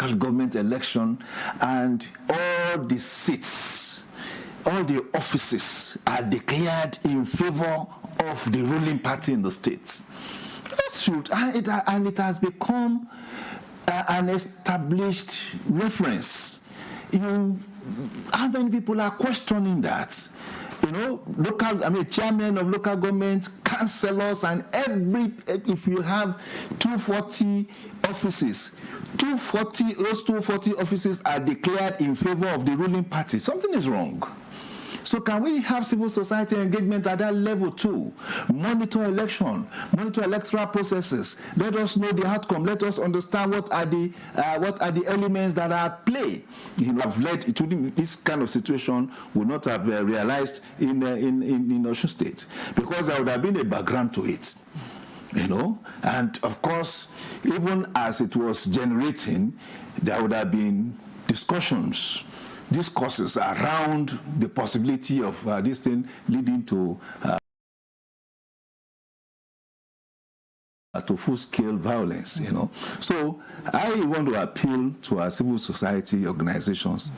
local government election, and all the seats, all the offices are declared in favor of the ruling party in the state. That's true, and it has become an established reference. How many people are questioning that? Chairman of local government, councillors, and if you have 240 offices, those 240 offices are declared in favor of the ruling party. Something is wrong. So can we have civil society engagement at that level too? Monitor election, monitor electoral processes. Let us know the outcome. Let us understand what are the elements that are at play. Have led to this kind of situation would not have realized in Osun State, because there would have been a background to it. And of course, even as it was generating, there would have been discussions around the possibility of this thing leading to full-scale violence, So I want to appeal to our civil society organizations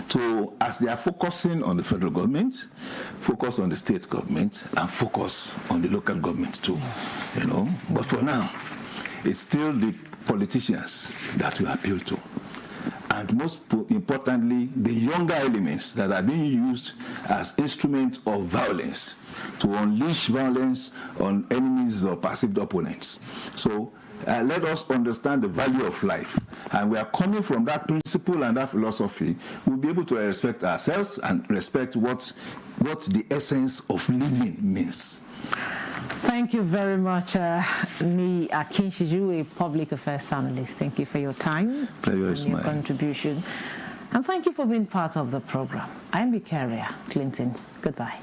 to, as they are focusing on the federal government, focus on the state government, and focus on the local government too, But for now, it's still the politicians that we appeal to. And most importantly, the younger elements that are being used as instruments of violence to unleash violence on enemies or perceived opponents. So let us understand the value of life. And we are coming from that principle and that philosophy. We'll be able to respect ourselves and respect what the essence of living means. Thank you very much, Ni Akinshiju, a public affairs analyst. Thank you for your time and your contribution. And thank you for being part of the program. I'm Victoria Clinton. Goodbye.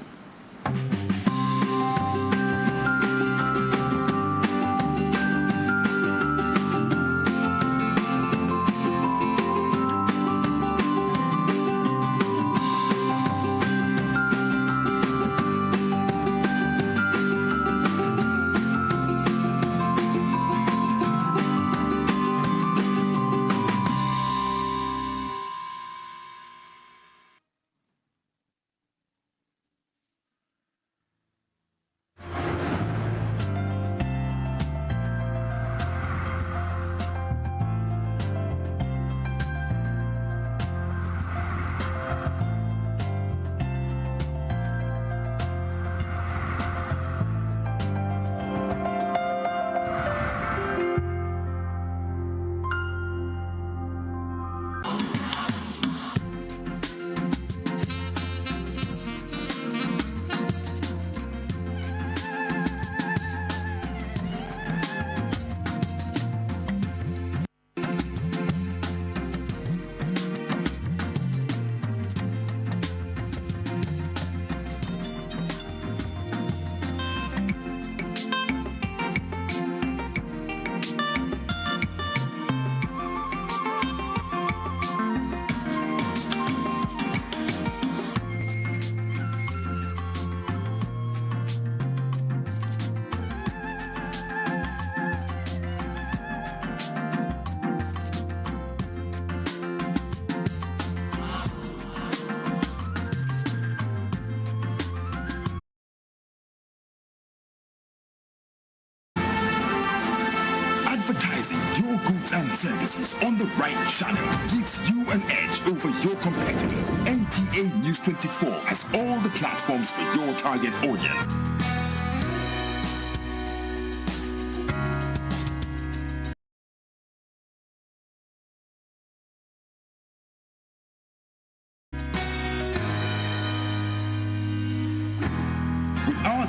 Advertising your goods and services on the right channel gives you an edge over your competitors. NTA News 24 has all the platforms for your target audience.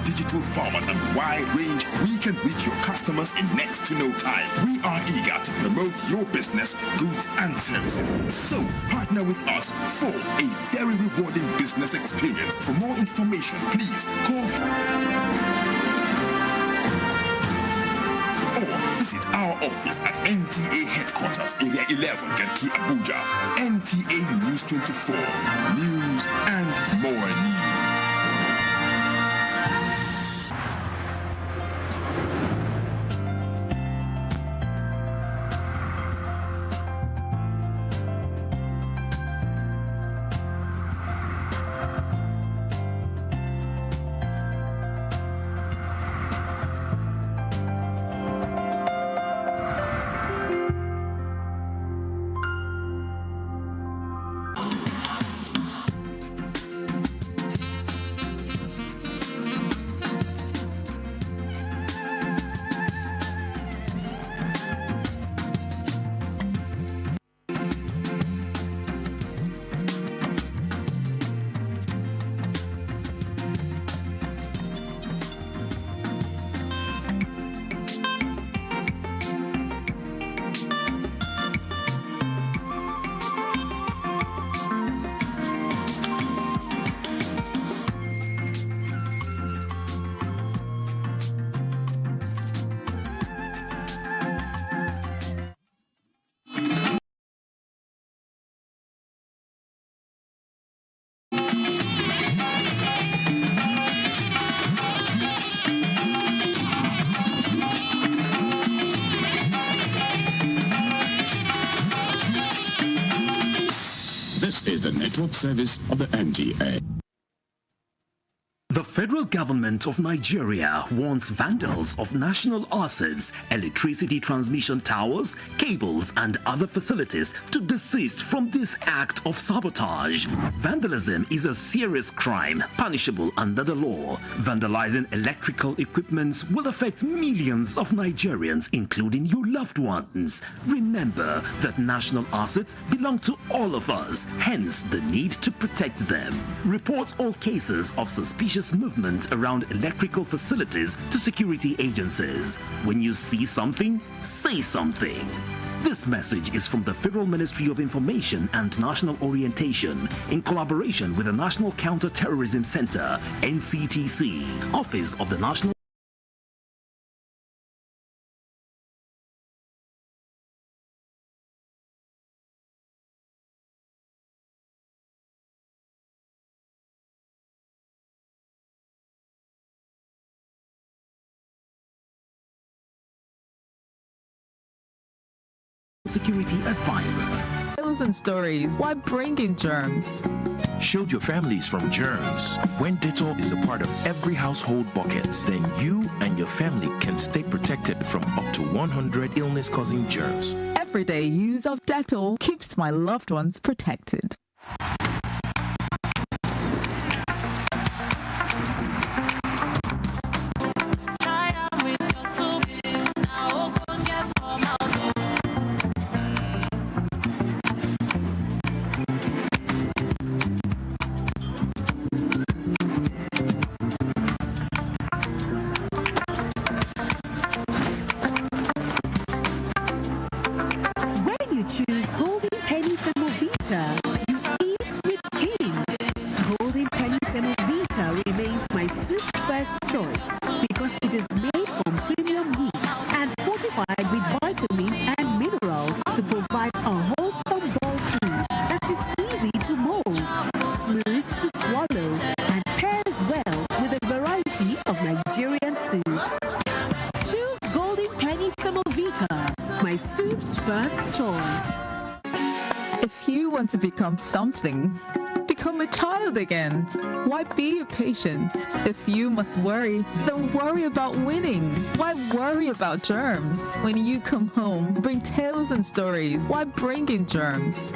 Digital format and wide range, we can reach your customers in next to no time. We are eager to promote your business, goods and services. So partner with us for a very rewarding business experience. For more information, please call or visit our office at NTA Headquarters, Area 11, Garki, Abuja. NTA News 24. News and more news. is the network service of the NTA. The federal government of Nigeria warns vandals of national assets, electricity transmission towers, cables, and other facilities to desist from this act of sabotage. Vandalism is a serious crime punishable under the law. Vandalizing electrical equipment will affect millions of Nigerians, including your loved ones. Remember that national assets belong to all of us, hence the need to protect them. Report all cases of suspicious movement around electrical facilities to security agencies. When you see something, say something. This message is from the Federal Ministry of Information and National Orientation in collaboration with the National Counter-Terrorism Center, NCTC, Office of the National Security Advisor. Tales and stories. Why bring in germs? Shield your families from germs. When Dettol is a part of every household bucket, then you and your family can stay protected from up to 100 illness-causing germs. Everyday use of Dettol keeps my loved ones protected. Choose Golden Penny Semovita. You eat with kings. Golden Penny Semovita remains my soup's first choice because it is made from premium meat and fortified with vitamins and minerals to provide a wholesome bowl food that is easy to mold, smooth to swallow, and pairs well with a variety of Nigerian soups. Choose Golden Penny Semovita, my soup's first choice. If you want to become something, become a child again. Why be a patient? If you must worry, then worry about winning. Why worry about germs? When you come home, bring tales and stories. Why bring in germs?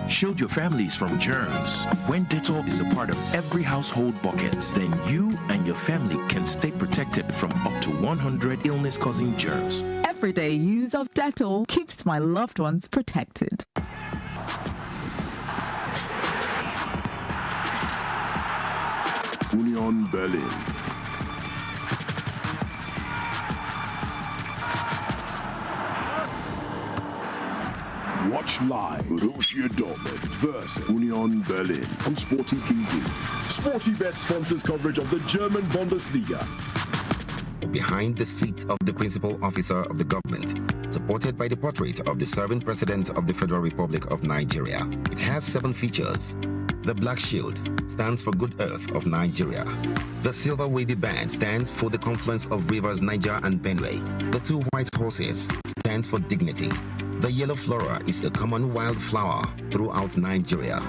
Shield your families from germs. When Dettol is a part of every household bucket, then you and your family can stay protected from up to 100 illness-causing germs. Everyday use of Dettol keeps my loved ones protected. Union Berlin. Watch live Borussia Dortmund versus Union Berlin on Sporty TV. Sporty Bet sponsors coverage of the German Bundesliga. Behind the seat of the principal officer of the government, supported by the portrait of the serving president of the Federal Republic of Nigeria. It has 7 features. The black shield stands for Good Earth of Nigeria. The silver wavy band stands for the confluence of rivers Niger and Benue. The 2 white horses stands for dignity. The yellow flora is a common wildflower throughout Nigeria.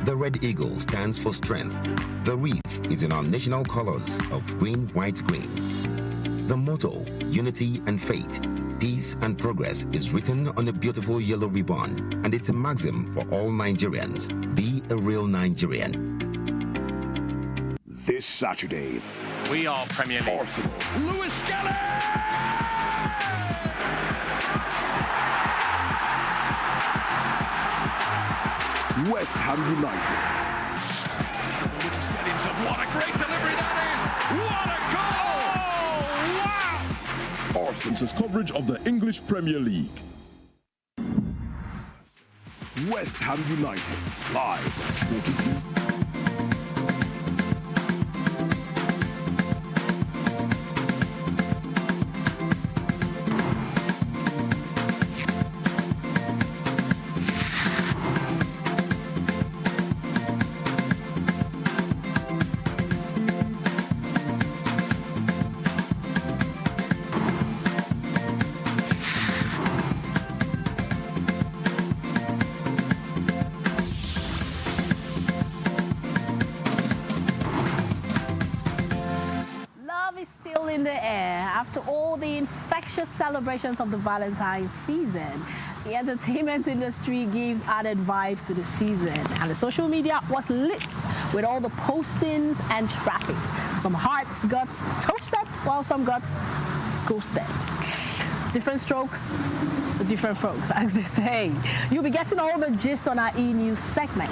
The red eagle stands for strength. The wreath is in our national colors of green, white, green. The motto, unity and faith, peace and progress, is written on a beautiful yellow ribbon, and it's a maxim for all Nigerians. Be a real Nigerian. This Saturday, we are Premier League. Arsenal. Lewis Skelly! West Ham United. What a great delivery that is! What a goal! Wow! Arsenal's coverage of the English Premier League. West Ham United, live on Sporty TV. Love is still in the air. After all the infectious celebrations of the Valentine's season, the entertainment industry gives added vibes to the season, and the social media was lit with all the postings and traffic. Some hearts got toasted while some got ghosted. Different strokes, different folks, as they say. You'll be getting all the gist on our e-news segment.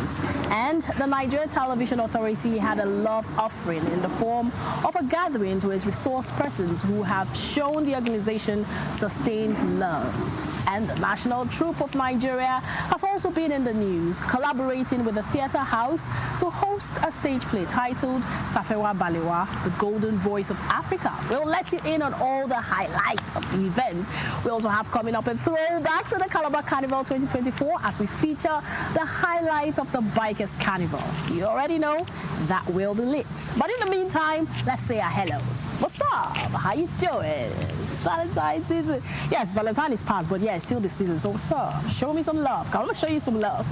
And the Nigerian Television Authority had a love offering in the form of a gathering to its resource persons who have shown the organization sustained love. And the National Troupe of Nigeria has also been in the news, collaborating with the Theatre House to host a stage play titled Tafewa Balewa, the Golden Voice of Africa. We'll let you in on all the highlights of the event. We also have coming up a throwback to the Calabar Carnival 2024 as we feature the highlights of the Bikers Carnival. You already know that will be lit. But in the meantime, let's say our hellos. What's up? How you doing? It's Valentine's season. Yes, Valentine is past, but yeah, it's still the season. So what's up? Show me some love. Come on, show you some love.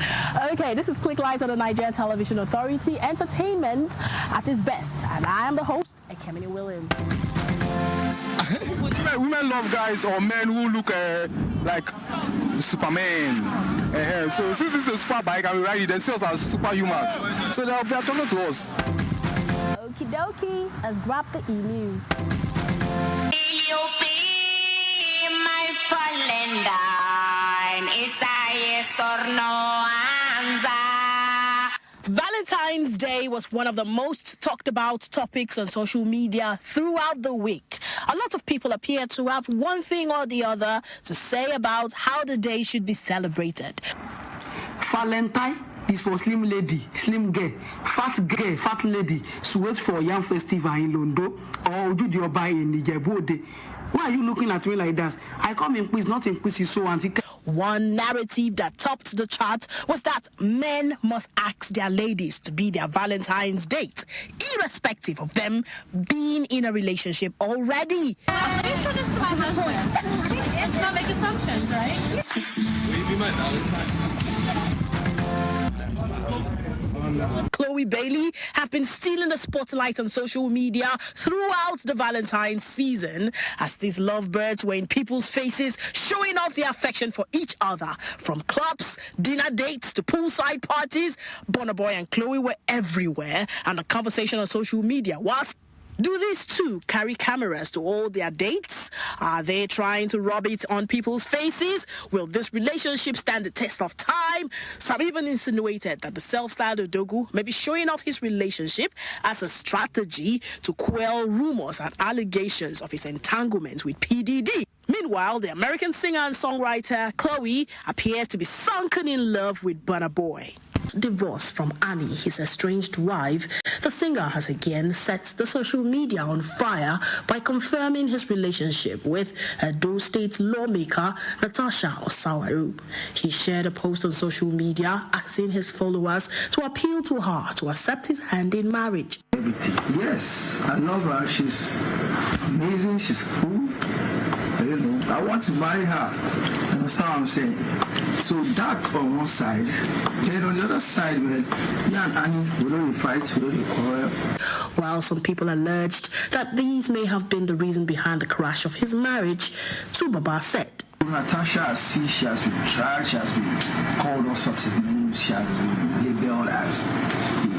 Okay, this is Click Lights on the Nigerian Television Authority. Entertainment at its best. And I am the host, Ekemini Williams. Women love guys or men who look like Superman. So since this is a super bike and we ride it, then sales are superhumans. So they are talking to us. Okie dokie, let's grab the e-news. Valentine's Day was one of the most talked about topics on social media throughout the week. A lot of people appear to have one thing or the other to say about how the day should be celebrated. Valentine is for slim lady, slim girl, fat lady, to wait for a young festival in Londo or Ujudioba in Nigeria. Why are you looking at me like that? I come in peace, not in peace, so anti. One narrative that topped the chart was that men must ask their ladies to be their Valentine's date, irrespective of them being in a relationship already. Let me send this to my husband. Let's not make assumptions, right? Will you be my Valentine? Chloe Bailey have been stealing the spotlight on social media throughout the Valentine's season as these lovebirds were in people's faces showing off their affection for each other. From clubs, dinner dates to poolside parties, Burna Boy and Chloe were everywhere, and the conversation on social media was, do these two carry cameras to all their dates? Are they trying to rub it on people's faces? Will this relationship stand the test of time? Some even insinuated that the self-styled Odogu may be showing off his relationship as a strategy to quell rumors and allegations of his entanglement with PDD. Meanwhile, the American singer and songwriter Chloe appears to be sunken in love with Burna Boy. Divorce from Annie, his estranged wife, the singer has again set the social media on fire by confirming his relationship with Edo State lawmaker Natasha Osawaru. He shared a post on social media asking his followers to appeal to her to accept his hand in marriage. Everything. Yes, I love her. She's amazing. She's cool. You know, I want to marry her. You understand what I'm saying? So that on one side, then on the other side, we had me and Annie, we don't fight, we don't quarrel. While some people alleged that these may have been the reason behind the crash of his marriage, Tubaba said, Natasha, I see she has been tried, she has been called all sorts of names, she has been labeled as a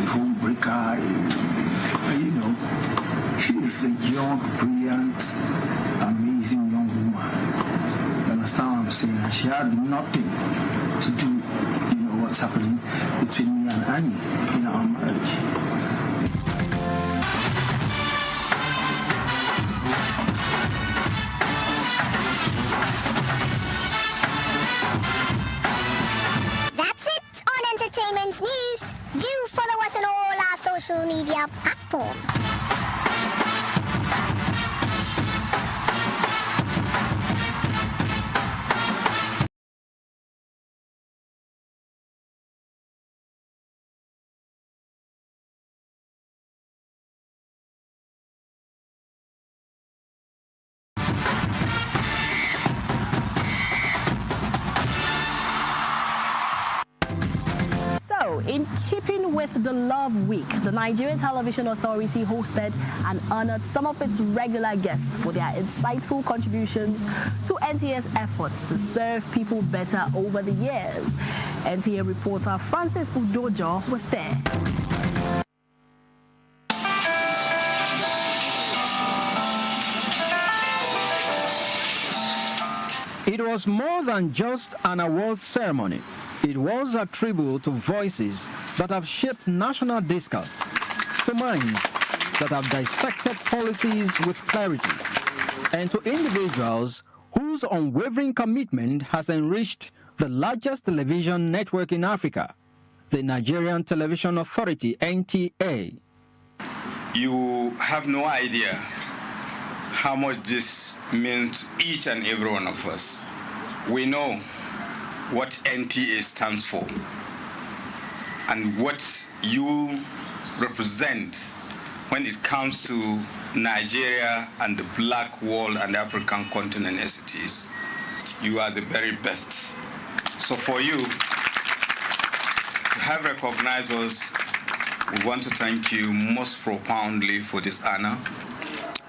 homebreaker, you know, she is a young, brilliant, amazing young woman. You understand what I'm saying? And she had nothing to do, you know, what's happening between me and Annie in our marriage. News. Do follow us on all our social media platforms. So, in keeping with the Love Week, the Nigerian Television Authority hosted and honored some of its regular guests for their insightful contributions to NTA's efforts to serve people better over the years. NTA reporter Francis Udojo was there. It was more than just an award ceremony. It was a tribute to voices that have shaped national discourse, to minds that have dissected policies with clarity, and to individuals whose unwavering commitment has enriched the largest television network in Africa, the Nigerian Television Authority, NTA. You have no idea how much this means to each and every one of us. We know what NTA stands for and what you represent when it comes to Nigeria and the black world and the African continent as it is. You are the very best. So for you to have recognized us, we want to thank you most profoundly for this honor.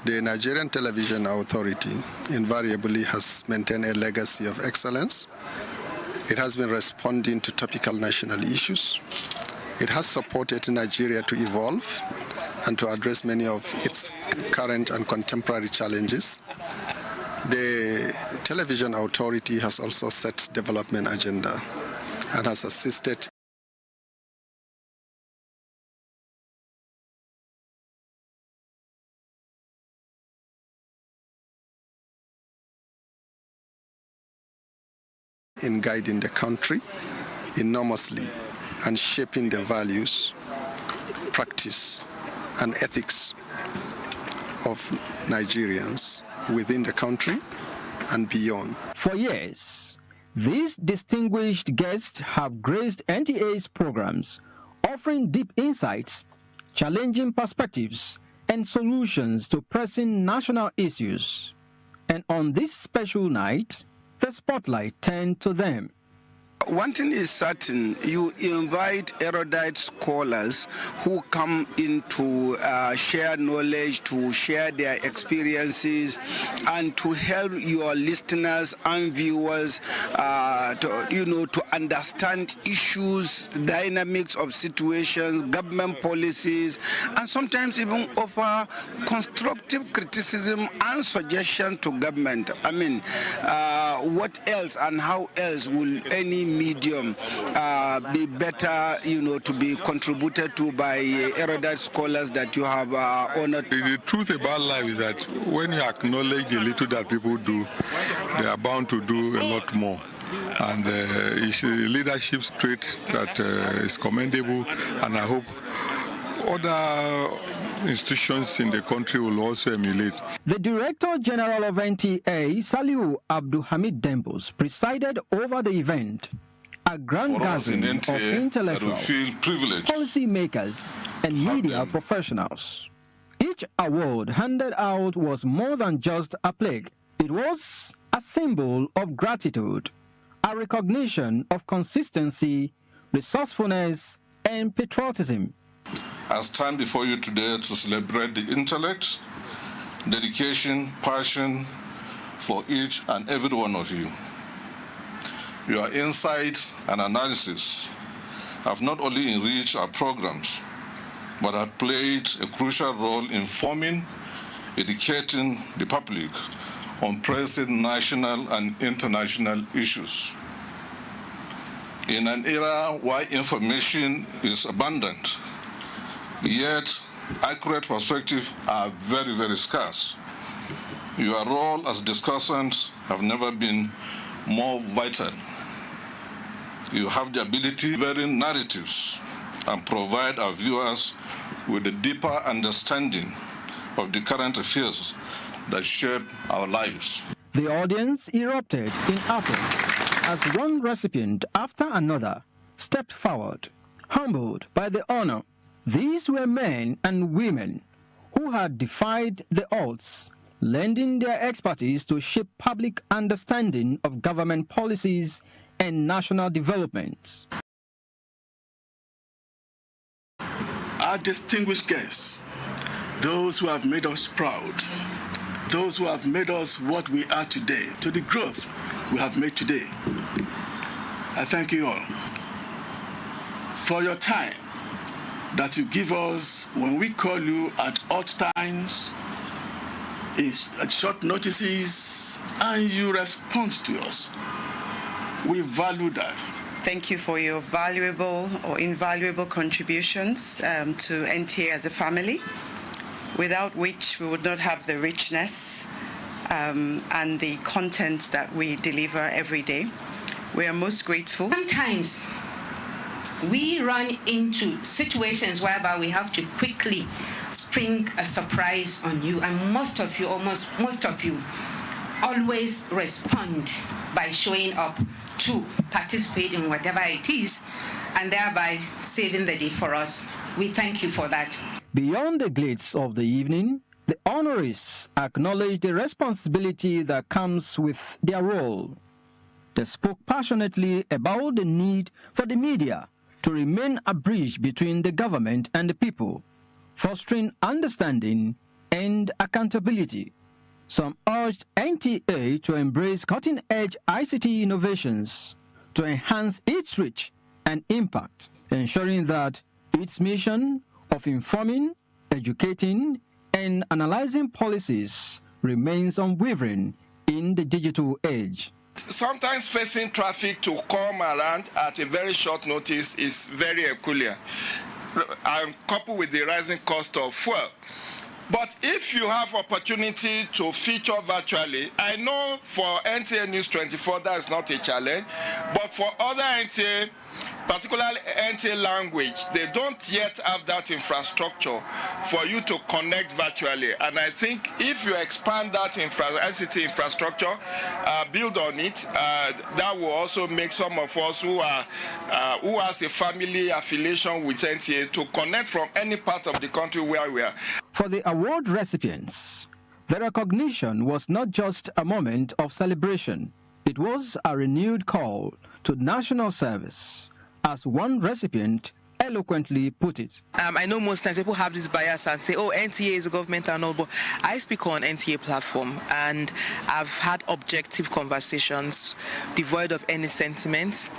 The Nigerian Television Authority invariably has maintained a legacy of excellence. It has been responding to topical national issues. It has supported Nigeria to evolve and to address many of its current and contemporary challenges. The Television Authority has also set development agenda and has assisted in guiding the country enormously and shaping the values, practice, and ethics of Nigerians within the country and beyond. For years, these distinguished guests have graced NTA's programs, offering deep insights, challenging perspectives, and solutions to pressing national issues. And on this special night, the spotlight turned to them. One thing is certain, you invite erudite scholars who come in to share knowledge, to share their experiences, and to help your listeners and viewers to understand issues, dynamics of situations, government policies, and sometimes even offer constructive criticism and suggestion to government. I mean, what else and how else will any medium be better, to be contributed to by erudite scholars that you have honored? The truth about life is that when you acknowledge the little that people do, they are bound to do a lot more. And it's a leadership trait that is commendable, and I hope other institutions in the country will also emulate. The Director General of NTA, Saliu Abdulhamid Dembos, presided over the event, a grand gathering of intellectuals, policy makers, and media professionals. Each award handed out was more than just a plaque. It was a symbol of gratitude, a recognition of consistency, resourcefulness, and patriotism. I stand before you today to celebrate the intellect, dedication, passion for each and every one of you. Your insight and analysis have not only enriched our programs, but have played a crucial role in forming, educating the public on pressing national and international issues. In an era where information is abundant, yet accurate perspectives are very, very scarce, your role as discussants have never been more vital. You have the ability to vary narratives and provide our viewers with a deeper understanding of the current affairs that shape our lives. The audience erupted in applause as one recipient after another stepped forward, humbled by the honor. These were men and women who had defied the odds, lending their expertise to shape public understanding of government policies and national development. our distinguished guests, those who have made us proud, those who have made us what we are today, to the growth we have made today. I thank you all for your time that you give us when we call you at odd times, at short notices, and you respond to us. We value that. Thank you for your valuable or invaluable contributions to NTA as a family, without which we would not have the richness and the content that we deliver every day. We are most grateful. Sometimes we run into situations whereby we have to quickly spring a surprise on you, and most of you always respond by showing up to participate in whatever it is, and thereby saving the day for us. We thank you for that. Beyond the glitz of the evening, the honorees acknowledge the responsibility that comes with their role. They spoke passionately about the need for the media to remain a bridge between the government and the people, fostering understanding and accountability. Some urged NTA to embrace cutting-edge ICT innovations to enhance its reach and impact, ensuring that its mission of informing, educating, and analyzing policies remains unwavering in the digital age. Sometimes facing traffic to come around at a very short notice is very peculiar, and coupled with the rising cost of fuel. But if you have opportunity to feature virtually, I know for NTA News 24 that is not a challenge, but for other NTA, particularly NTA language, they don't yet have that infrastructure for you to connect virtually. And I think if you expand that ICT infrastructure, build on it, that will also make some of us who has a family affiliation with NTA to connect from any part of the country where we are. For the award recipients, the recognition was not just a moment of celebration. It was a renewed call to national service, as one recipient eloquently put it. I know most times people have this bias and say, oh, NTA is a government and all, but I speak on NTA platform, and I've had objective conversations devoid of any sentiments,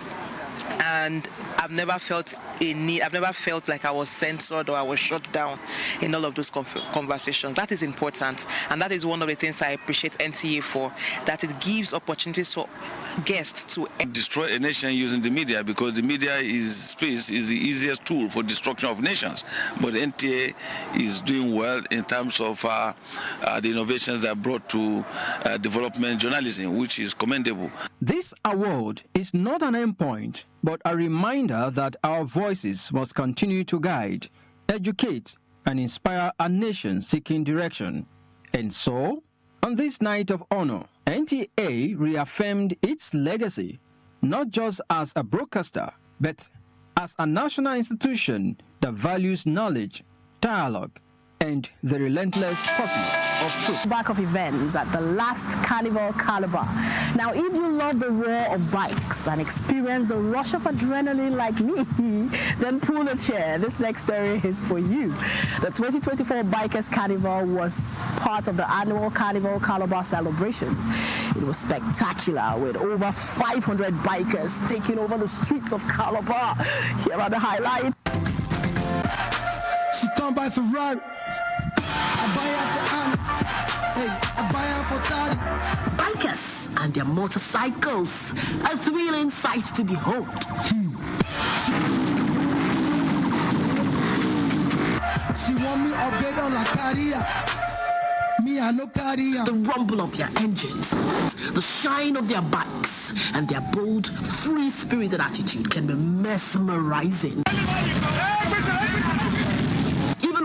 and I've never felt a need, I've never felt like I was censored or I was shut down in all of those conversations. That is important, and that is one of the things I appreciate NTA for, that it gives opportunities for guests to destroy a nation using the media, because the media is the easiest tool for destruction of nations. But NTA is doing well in terms of the innovations that brought to development journalism, which is commendable. This award is not an endpoint, but a reminder that our voices must continue to guide, educate, and inspire a nation seeking direction. And so, on this night of honor, NTA reaffirmed its legacy, not just as a broadcaster, but as a national institution that values knowledge, dialogue, and the relentless pursuit of truth. Back of events at the last Carnival Calabar. Now, if you love the roar of bikes and experience the rush of adrenaline like me, then pull a chair. This next story is for you. The 2024 Bikers Carnival was part of the annual Carnival Calabar celebrations. It was spectacular, with over 500 bikers taking over the streets of Calabar. Here are the highlights. She come by Ferrari. Bikers and their motorcycles, a thrilling sight to behold. She want me upgrade on La Caria. Me, I no Caria. The rumble of their engines, the shine of their bikes, and their bold, free-spirited attitude can be mesmerizing.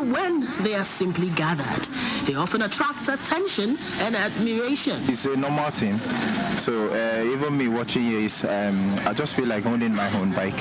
When they are simply gathered, they often attract attention and admiration. It's a normal thing. So even me watching you, I just feel like owning my own bike.